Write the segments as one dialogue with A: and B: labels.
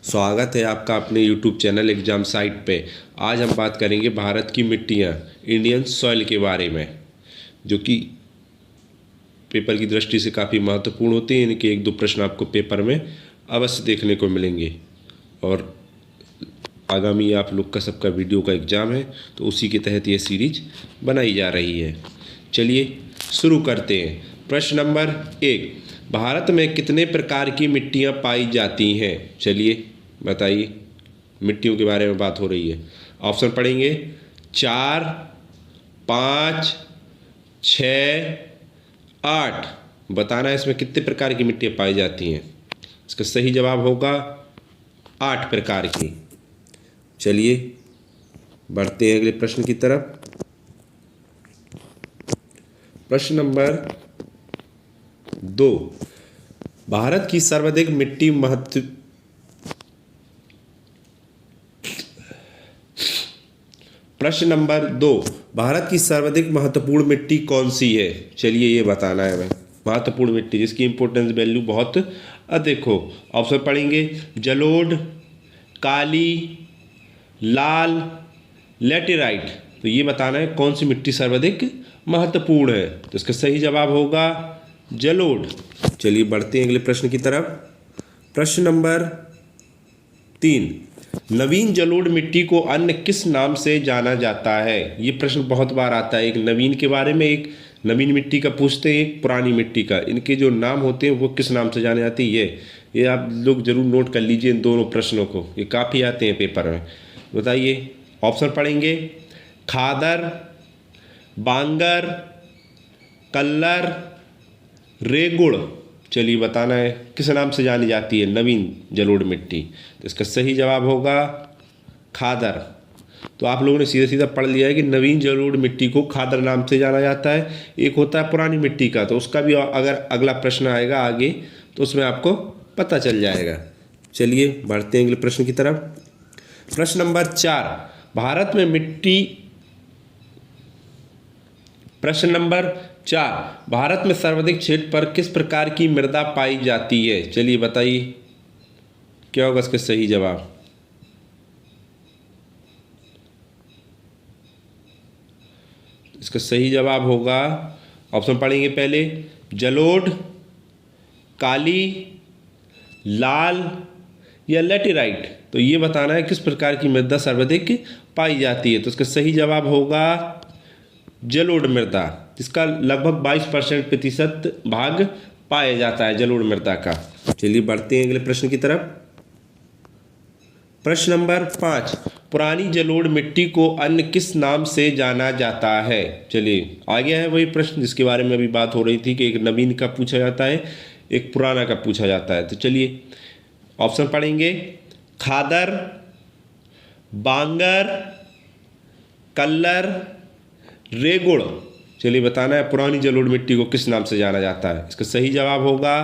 A: स्वागत है आपका अपने YouTube चैनल एग्ज़ाम साइट पे। आज हम बात करेंगे भारत की मिट्टियाँ, इंडियन सॉइल के बारे में, जो कि पेपर की दृष्टि से काफ़ी महत्वपूर्ण होते हैं। इनके एक दो प्रश्न आपको पेपर में अवश्य देखने को मिलेंगे। और आगामी आप लोग का सबका वीडियो का एग्ज़ाम है, तो उसी के तहत ये सीरीज बनाई जा रही है। चलिए शुरू करते हैं। प्रश्न नंबर 1, भारत में कितने प्रकार की मिट्टियाँ पाई जाती हैं? चलिए बताइए, मिट्टियों के बारे में बात हो रही है। ऑप्शन पढ़ेंगे 4, 5, 6, 8। बताना है इसमें कितने प्रकार की मिट्टियाँ पाई जाती हैं। इसका सही जवाब होगा 8 प्रकार की। चलिए बढ़ते हैं अगले प्रश्न की तरफ। प्रश्न नंबर 2, भारत की सर्वाधिक मिट्टी प्रश्न नंबर 2, भारत की सर्वाधिक महत्वपूर्ण मिट्टी कौन सी है? चलिए ये बताना है हमें। महत्वपूर्ण मिट्टी जिसकी इंपॉर्टेंस वैल्यू बहुत अधिक हो। ऑप्शन पढ़ेंगे जलोढ़, काली, लाल, लेटेराइट। तो ये बताना है कौन सी मिट्टी सर्वाधिक महत्वपूर्ण है। तो इसका सही जवाब होगा जलोढ़। चलिए बढ़ते हैं अगले प्रश्न की तरफ। प्रश्न नंबर 3, नवीन जलोढ़ मिट्टी को अन्य किस नाम से जाना जाता है? ये प्रश्न बहुत बार आता है। एक नवीन के बारे में, एक नवीन मिट्टी का पूछते हैं, एक पुरानी मिट्टी का। इनके जो नाम होते हैं वो किस नाम से जाने जाते हैं, ये आप लोग जरूर नोट कर लीजिए इन दोनों प्रश्नों को। ये काफ़ी आते हैं पेपर में। बताइए, ऑप्शन पढ़ेंगे खादर, बांगर, कल्लर, रेगुड़। चलिए बताना है किस नाम से जानी जाती है नवीन जलोढ़ मिट्टी। तो इसका सही जवाब होगा खादर। तो आप लोगों ने सीधा सीधा पढ़ लिया है कि नवीन जलोढ़ मिट्टी को खादर नाम से जाना जाता है। एक होता है पुरानी मिट्टी का, तो उसका भी अगर अगला प्रश्न आएगा आगे तो उसमें आपको पता चल जाएगा। चलिए बढ़ते हैं अगले प्रश्न की तरफ। प्रश्न नंबर 4, भारत में मिट्टी प्रश्न नंबर 4, भारत में सर्वाधिक क्षेत्र पर किस प्रकार की मृदा पाई जाती है? चलिए बताइए क्या होगा इसका सही जवाब। इसका सही जवाब होगा, ऑप्शन पढ़ेंगे पहले जलोढ़, काली, लाल या लेटेराइट। तो ये बताना है किस प्रकार की मृदा सर्वाधिक पाई जाती है। तो इसका सही जवाब होगा जलोढ़ मृदा, जिसका लगभग 22% भाग पाया जाता है जलोढ़ मृदा का। चलिए बढ़ते हैं अगले प्रश्न की तरफ। प्रश्न नंबर 5, पुरानी जलोढ़ मिट्टी को अन्य किस नाम से जाना जाता है? चलिए आगे है वही प्रश्न जिसके बारे में अभी बात हो रही थी कि एक नवीन का पूछा जाता है, एक पुराना का पूछा जाता है। तो चलिए ऑप्शन पढ़ेंगे खादर, बांगर, कल्लर, रेगुड़। चलिए बताना है पुरानी जलोढ़ मिट्टी को किस नाम से जाना जाता है। इसका सही जवाब होगा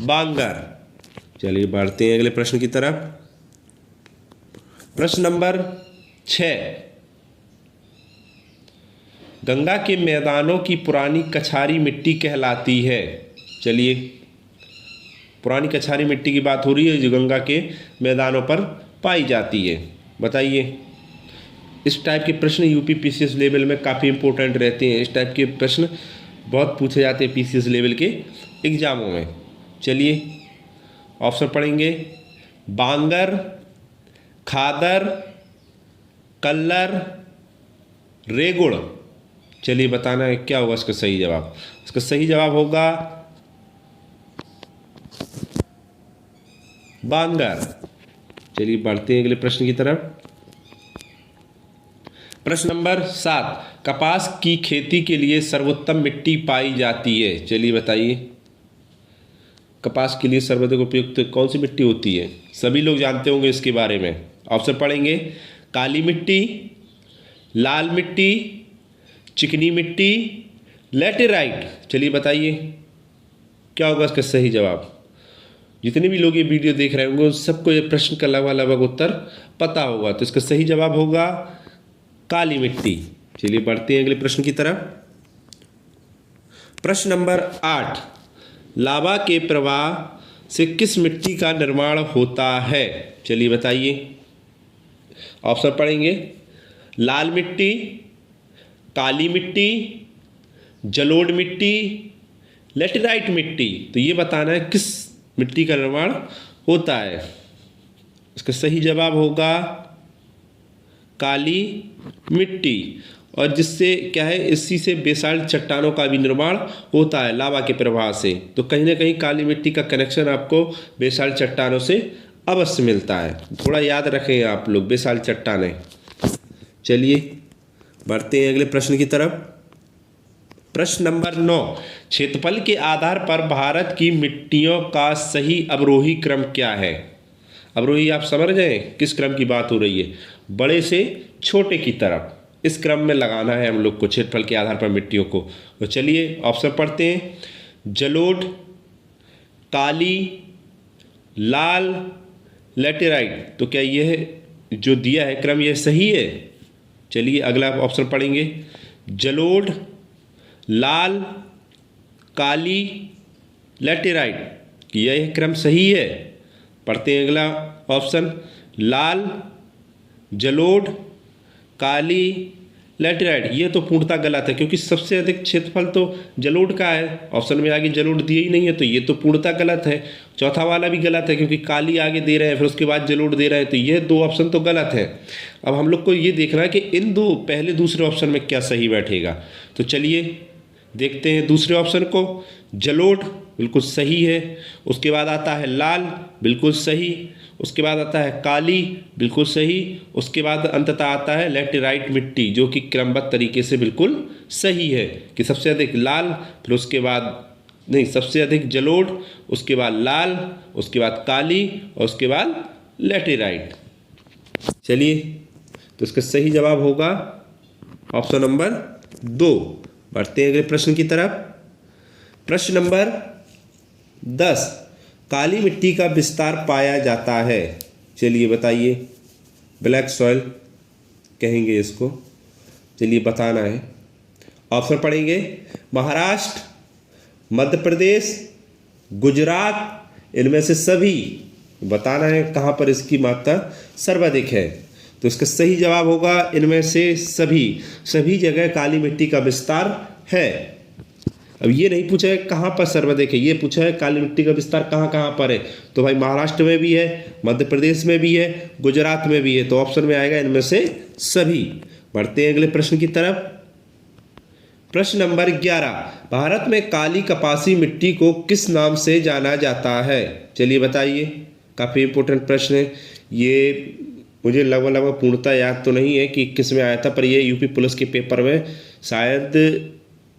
A: बांगर। चलिए बढ़ते हैं अगले प्रश्न की तरफ। प्रश्न नंबर 6, गंगा के मैदानों की पुरानी कछारी मिट्टी कहलाती है। चलिए पुरानी कछारी मिट्टी की बात हो रही है जो गंगा के मैदानों पर पाई जाती है। बताइए, इस टाइप के प्रश्न यूपी पीसीएस लेवल में काफ़ी इंपॉर्टेंट रहते हैं। इस टाइप के प्रश्न बहुत पूछे जाते हैं पीसीएस लेवल के एग्जामों में। चलिए ऑप्शन पढ़ेंगे बांगर, खादर, कल्लर, रेगुड़। चलिए बताना है क्या होगा इसका सही जवाब। इसका सही जवाब होगा बांगर। चलिए बढ़ते हैं अगले प्रश्न की तरफ। प्रश्न नंबर 7, कपास की खेती के लिए सर्वोत्तम मिट्टी पाई जाती है। चलिए बताइए कपास के लिए सर्वाधिक उपयुक्त कौन सी मिट्टी होती है? सभी लोग जानते होंगे इसके बारे में। ऑप्शन पढ़ेंगे काली मिट्टी, लाल मिट्टी, चिकनी मिट्टी, लेटेराइट। चलिए बताइए क्या होगा इसका सही जवाब। जितने भी लोग ये वीडियो देख रहे होंगे उन सबको ये प्रश्न का लगभग उत्तर पता होगा। तो इसका सही जवाब होगा काली मिट्टी। चलिए बढ़ते हैं अगले प्रश्न की तरफ। प्रश्न नंबर 8, लावा के प्रवाह से किस मिट्टी का निर्माण होता है? चलिए बताइए। ऑप्शन पढ़ेंगे। लाल मिट्टी, काली मिट्टी, जलोढ़ मिट्टी, लेटेराइट मिट्टी। तो ये बताना है किस मिट्टी का निर्माण होता है। इसका सही जवाब होगा काली मिट्टी। और जिससे क्या है, इसी से बेसाल्ट चट्टानों का भी निर्माण होता है लावा के प्रभाव से। तो कहीं ना कहीं काली मिट्टी का कनेक्शन आपको बेसाल्ट चट्टानों से अवश्य मिलता है। थोड़ा याद रखें आप लोग, बेसाल्ट चट्टानें। चलिए बढ़ते हैं अगले प्रश्न की तरफ। प्रश्न नंबर 9, क्षेत्रफल के आधार पर भारत की मिट्टियों का सही अवरोही क्रम क्या है? अवरोही आप समझ रहे हैं किस क्रम की बात हो रही है? बड़े से छोटे की तरफ, इस क्रम में लगाना है हम लोग को क्षेत्रफल के आधार पर मिट्टियों को। तो चलिए ऑप्शन पढ़ते हैं। जलोढ़, काली, लाल, लेटेराइट। तो क्या यह जो दिया है क्रम यह सही है? चलिए अगला ऑप्शन पढ़ेंगे। जलोढ़, लाल, काली, लेटेराइट। यह क्रम सही है? पढ़ते हैं अगला ऑप्शन। लाल, जलोढ़, काली, लेटेराइट। ये तो पूर्णतः गलत है, क्योंकि सबसे अधिक क्षेत्रफल तो जलोढ़ का है। ऑप्शन में आगे जलोढ़ दिए ही नहीं है, तो ये तो पूर्णतः गलत है। चौथा वाला भी गलत है, क्योंकि काली आगे दे रहे हैं, फिर उसके बाद जलोढ़ दे रहे हैं। तो ये दो ऑप्शन तो गलत है। अब हम लोग को ये देखना है कि इन दो पहले दूसरे ऑप्शन में क्या सही बैठेगा। तो चलिए देखते हैं दूसरे ऑप्शन को। जलोढ़ बिल्कुल सही है। उसके बाद आता है लाल, बिल्कुल सही। उसके बाद आता है काली, बिल्कुल सही। उसके बाद अंततः आता है लेटेराइट मिट्टी, जो कि क्रमबद्ध तरीके से बिल्कुल सही है कि सबसे अधिक लाल, फिर उसके बाद नहीं, सबसे अधिक जलोढ़, उसके बाद लाल, उसके बाद काली और उसके बाद लेटेराइट। चलिए तो इसका सही जवाब होगा ऑप्शन नंबर 2। बढ़ते हैं अगले प्रश्न की तरफ। प्रश्न नंबर 10, काली मिट्टी का विस्तार पाया जाता है। चलिए बताइए। ब्लैक सॉइल कहेंगे इसको। चलिए बताना है। ऑप्शन पढ़ेंगे। महाराष्ट्र, मध्य प्रदेश, गुजरात, इनमें से सभी। बताना है कहाँ पर इसकी मात्रा सर्वाधिक है। तो इसका सही जवाब होगा इनमें से सभी। सभी जगह काली मिट्टी का विस्तार है। अब ये नहीं पूछा है कहाँ पर सर्वाधिक है, ये पूछा है काली मिट्टी का विस्तार कहाँ कहाँ पर है। तो भाई महाराष्ट्र में भी है, मध्य प्रदेश में भी है, गुजरात में भी है। तो ऑप्शन में आएगा इनमें से सभी। बढ़ते हैं अगले प्रश्न की तरफ। प्रश्न नंबर 11, भारत में काली कपासी मिट्टी को किस नाम से जाना जाता है? चलिए बताइए। काफ़ी इंपॉर्टेंट प्रश्न है ये। मुझे लगभग पूर्णतः याद तो नहीं है कि किस में आया था, पर ये यूपी पुलिस के पेपर में शायद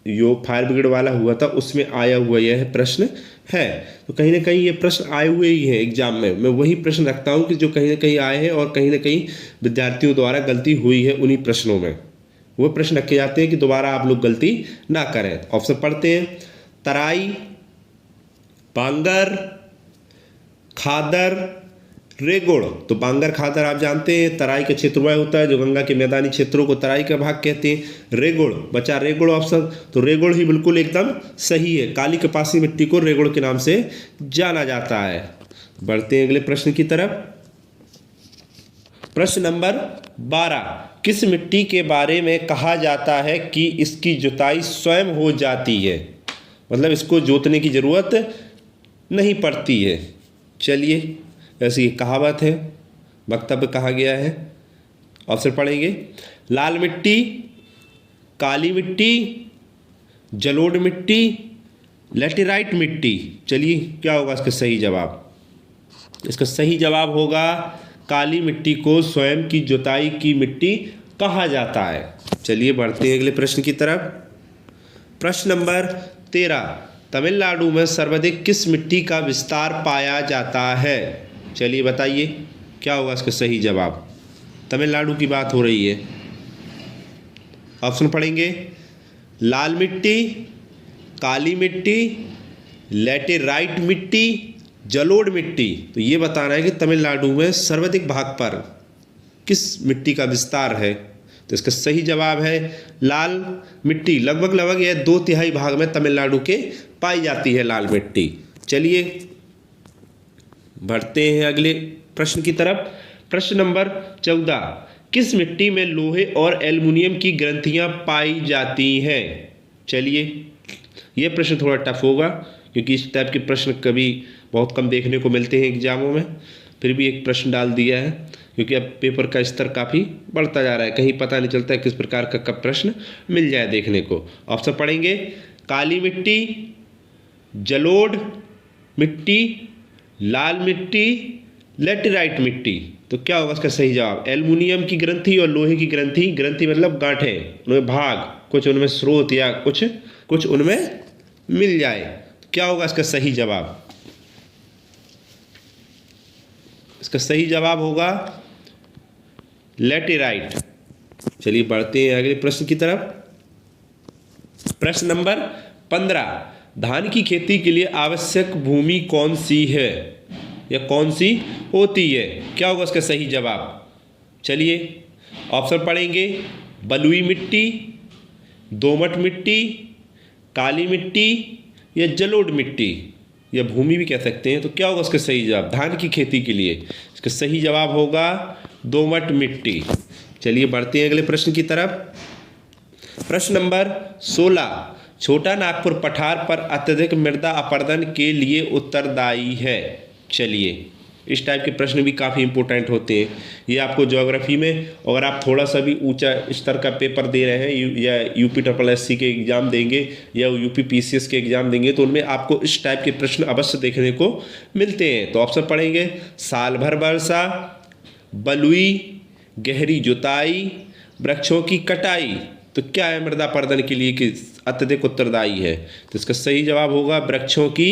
A: जो फायर ब्रिगेड वाला हुआ था उसमें आया हुआ यह प्रश्न है। तो कहीं ना कहीं ये प्रश्न आए हुए ही हैं एग्जाम में। मैं वही प्रश्न रखता हूँ कि जो कहीं ना कहीं आए हैं और कहीं ना कहीं विद्यार्थियों द्वारा गलती हुई है उन्हीं प्रश्नों में। वो प्रश्न रखे जाते हैं कि दोबारा आप लोग गलती ना करें। ऑप्शन पढ़ते हैं। तराई, बांगर, खादर, रेगुड़। तो बांगर खादर आप जानते हैं तराई का क्षेत्रवाय होता है, जो गंगा के मैदानी क्षेत्रों को तराई का भाग कहते हैं। रेगुड़ बचा रेगुड़ ऑप्शन। तो रेगुड़ ही बिल्कुल एकदम सही है। काली कपासी मिट्टी को रेगुड़ के नाम से जाना जाता है। बढ़ते हैं अगले प्रश्न की तरफ। प्रश्न नंबर 12, किस मिट्टी के बारे में कहा जाता है कि इसकी जुताई स्वयं हो जाती है? मतलब इसको जोतने की जरूरत नहीं पड़ती है। चलिए ऐसी कहावत है, वक्तव्य कहा गया है। ऑप्शन पढ़ेंगे। लाल मिट्टी, काली मिट्टी, जलोढ़ मिट्टी, लेटेराइट मिट्टी। चलिए क्या होगा इसका सही जवाब? इसका सही जवाब होगा काली मिट्टी को स्वयं की जुताई की मिट्टी कहा जाता है। चलिए बढ़ते हैं अगले प्रश्न की तरफ। प्रश्न नंबर 13, तमिलनाडु में सर्वाधिक किस मिट्टी का विस्तार पाया जाता है? चलिए बताइए क्या होगा इसका सही जवाब? तमिलनाडु की बात हो रही है। ऑप्शन पढ़ेंगे। लाल मिट्टी, काली मिट्टी, लेटेराइट मिट्टी, जलोढ़ मिट्टी। तो ये बताना है कि तमिलनाडु में सर्वाधिक भाग पर किस मिट्टी का विस्तार है। तो इसका सही जवाब है लाल मिट्टी। लगभग यह 2/3 भाग में तमिलनाडु के पाई जाती है लाल मिट्टी। चलिए बढ़ते हैं अगले प्रश्न की तरफ। प्रश्न नंबर 14, किस मिट्टी में लोहे और एल्युमिनियम की ग्रंथियां पाई जाती हैं? चलिए, यह प्रश्न थोड़ा टफ होगा क्योंकि इस टाइप के प्रश्न कभी बहुत कम देखने को मिलते हैं एग्जामों में, फिर भी एक प्रश्न डाल दिया है क्योंकि अब पेपर का स्तर काफ़ी बढ़ता जा रहा है, कहीं पता नहीं चलता है किस प्रकार का कब प्रश्न मिल जाए देखने को। ऑप्शन पढ़ेंगे, काली मिट्टी, जलोढ़ मिट्टी, लाल मिट्टी, लेटेराइट मिट्टी। तो क्या होगा इसका सही जवाब? एल्युमिनियम की ग्रंथि और लोहे की ग्रंथि, ग्रंथि मतलब गांठें, उनमें भाग, कुछ उनमें स्रोत या कुछ उनमें मिल जाए। तो क्या होगा इसका सही जवाब? इसका सही जवाब होगा लेटेराइट। चलिए बढ़ते हैं अगले प्रश्न की तरफ। प्रश्न नंबर 15, धान की खेती के लिए आवश्यक भूमि कौन सी है या कौन सी होती है? क्या होगा इसका सही जवाब? चलिए ऑप्शन पढ़ेंगे, बलुई मिट्टी, दोमट मिट्टी, काली मिट्टी या जलोढ़ मिट्टी या भूमि भी कह सकते हैं। तो क्या होगा इसका सही जवाब धान की खेती के लिए? इसका सही जवाब होगा दोमट मिट्टी। चलिए बढ़ते हैं अगले प्रश्न की तरफ। प्रश्न नंबर 16, छोटा नागपुर पठार पर अत्यधिक मृदा अपरदन के लिए उत्तरदायी है। चलिए, इस टाइप के प्रश्न भी काफ़ी इंपॉर्टेंट होते हैं। ये आपको ज्योग्राफी में अगर आप थोड़ा सा भी ऊंचा स्तर का पेपर दे रहे हैं या UPSSC के एग्ज़ाम देंगे या UP PCS के एग्ज़ाम देंगे तो उनमें आपको इस टाइप के प्रश्न अवश्य देखने को मिलते हैं। तो ऑप्शन पढ़ेंगे, साल भर वर्षा, बलुई, गहरी जुताई, वृक्षों की कटाई। तो क्या है मृदा अपरदन के लिए कि अत्यधिक उत्तरदायी है? तो इसका सही जवाब होगा वृक्षों की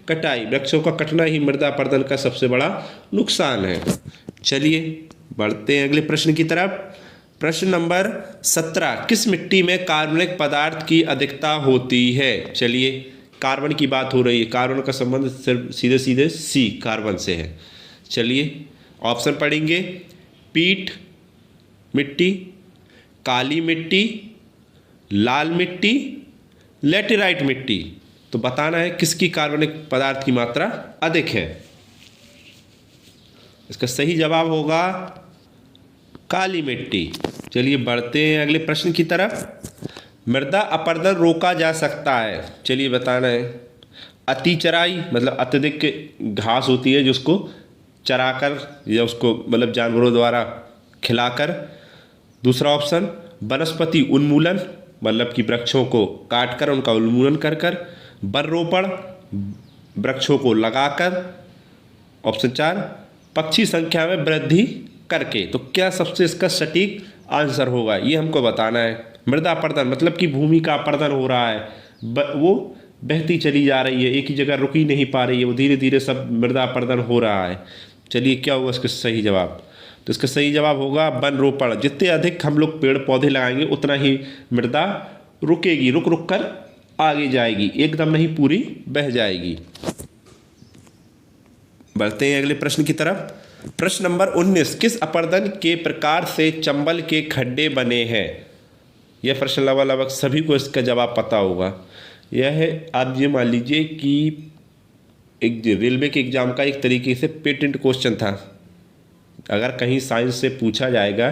A: कटाई। वृक्षों का कटना ही मृदा अपरदन का सबसे बड़ा नुकसान है। चलिए बढ़ते हैं अगले प्रश्न की तरफ। प्रश्न नंबर 17, किस मिट्टी में कार्बनिक पदार्थ की अधिकता होती है? चलिए, कार्बन की बात हो रही है, कार्बन का संबंध सिर्फ सीधे सीधे सी कार्बन से है। चलिए ऑप्शन पढ़ेंगे, पीट मिट्टी, काली मिट्टी, लाल मिट्टी, लेटेराइट मिट्टी। तो बताना है किसकी कार्बनिक पदार्थ की मात्रा अधिक है। इसका सही जवाब होगा काली मिट्टी। चलिए बढ़ते हैं अगले प्रश्न की तरफ। मृदा अपरदन रोका जा सकता है। चलिए बताना है, अति चराई मतलब अत्यधिक घास होती है जिसको चराकर या उसको मतलब जानवरों द्वारा खिलाकर। दूसरा ऑप्शन, वनस्पति उन्मूलन मतलब कि वृक्षों को काटकर उनका उन्मूलन कर वन रोपण वृक्षों को लगाकर। ऑप्शन 4, पक्षी संख्या में वृद्धि करके। तो क्या सबसे इसका सटीक आंसर होगा ये हमको बताना है। मृदा अपरदन मतलब कि भूमि का अपरदन हो रहा है, वो बहती चली जा रही है, एक ही जगह रुक ही नहीं पा रही है, वो धीरे धीरे सब मृदा अपरदन हो रहा है। चलिए क्या होगा इसका सही जवाब? तो इसका सही जवाब होगा वन रोपण। जितने अधिक हम लोग पेड़ पौधे लगाएंगे उतना ही मृदा रुकेगी, रुक रुक कर आगे जाएगी, एकदम नहीं पूरी बह जाएगी। बढ़ते हैं अगले प्रश्न की तरफ। प्रश्न नंबर 19, किस अपरदन के प्रकार से चंबल के खड्डे बने हैं? यह प्रश्न लगभग सभी को इसका जवाब पता होगा। यह है, आप ये मान लीजिए कि एक रेलवे के एग्जाम का एक तरीके से पेटेंट क्वेश्चन था। अगर कहीं साइंस से पूछा जाएगा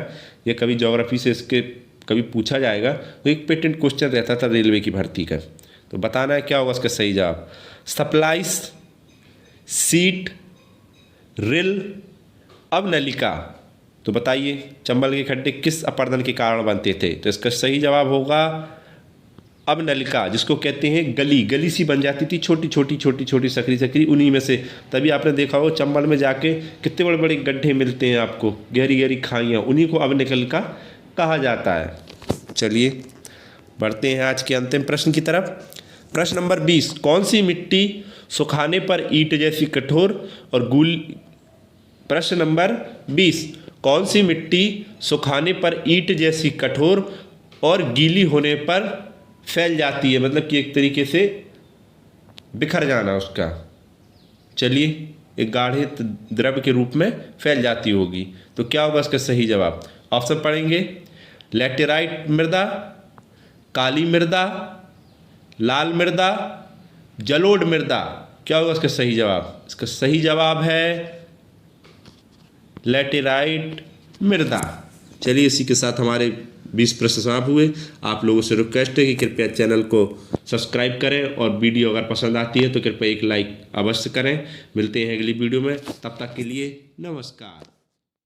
A: या कभी ज्योग्राफी से इसके कभी पूछा जाएगा तो एक पेटेंट क्वेश्चन रहता था रेलवे की भर्ती का। तो बताना है क्या होगा इसका सही जवाब। सप्लाइस, सीट, रिल, अब नलिका। तो बताइए चंबल के खड्डे किस अपरदन के कारण बनते थे? तो इसका सही जवाब होगा अब नलिका, जिसको कहते हैं गली। गली सी बन जाती थी, छोटी छोटी सकरी सकरी, उन्हीं में से। तभी आपने देखा हो चंबल में जाके कितने बड़े बड़े गड्ढे मिलते हैं आपको, गहरी गहरी खाइयाँ, उन्हीं को अब नलिका कहा जाता है। चलिए बढ़ते हैं आज के अंतिम प्रश्न की तरफ। प्रश्न नंबर 20, कौन सी मिट्टी सुखाने पर ईंट जैसी कठोर और गूल। प्रश्न नंबर 20, कौन सी मिट्टी सुखाने पर ईंट जैसी कठोर और गीली होने पर फैल जाती है, मतलब कि एक तरीके से बिखर जाना उसका। चलिए, एक गाढ़े द्रव के रूप में फैल जाती होगी। तो क्या होगा इसका सही जवाब? ऑप्शन पढ़ेंगे, लेटेराइट मृदा, काली मृदा, लाल मृदा, जलोढ़ मृदा। क्या होगा इसका सही जवाब? इसका सही जवाब है लैटेराइट मृदा। चलिए इसी के साथ हमारे 20 प्रश्न समाप्त हुए। आप लोगों से रिक्वेस्ट है कि कृपया चैनल को सब्सक्राइब करें और वीडियो अगर पसंद आती है तो कृपया एक लाइक अवश्य करें। मिलते हैं अगली वीडियो में, तब तक के लिए नमस्कार।